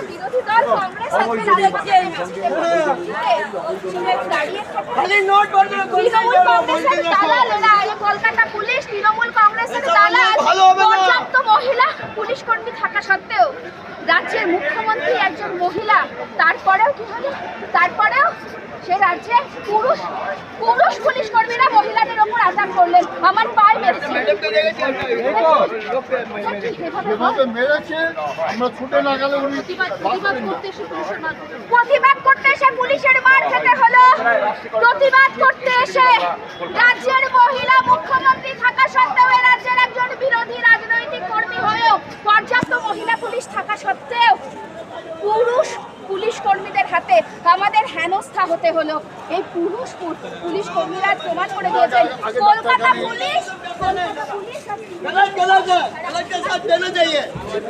বিরোধী দল কংগ্রেস কলকাতা পুলিশ তৃণমূল কংগ্রেসের পর্যাপ্ত মহিলা পুলিশ কর্মী থাকা সত্ত্বেও রাজ্যের মুখ্যমন্ত্রী একজন মহিলা, তারপরেও কি হলো? তারপরেও সে রাজ্যে পুরুষ পুলিশ কর্মীরা মহিলাদের ওপর আঘাত করলেন, আমার পায়ে মেরেছে। প্রতিবাদ করতে এসে পুলিশের মার খেতে হলো। প্রতিবাদ করতে এসে রাজ্যের মহিলা মুখ্যমন্ত্রী থাকা সত্ত্বেও, রাজ্যের একজন বিরোধী রাজনৈতিক কর্মী হয়েও, পর্যাপ্ত মহিলা পুলিশ থাকা সত্ত্বেও পুরুষ পুলিশ কর্মীদের হাতে আমাদের হেনস্থা হতে হলো। এই পুলিশ কর্মীরা প্রমাণ করে দিয়েছেন কলকাতা পুলিশ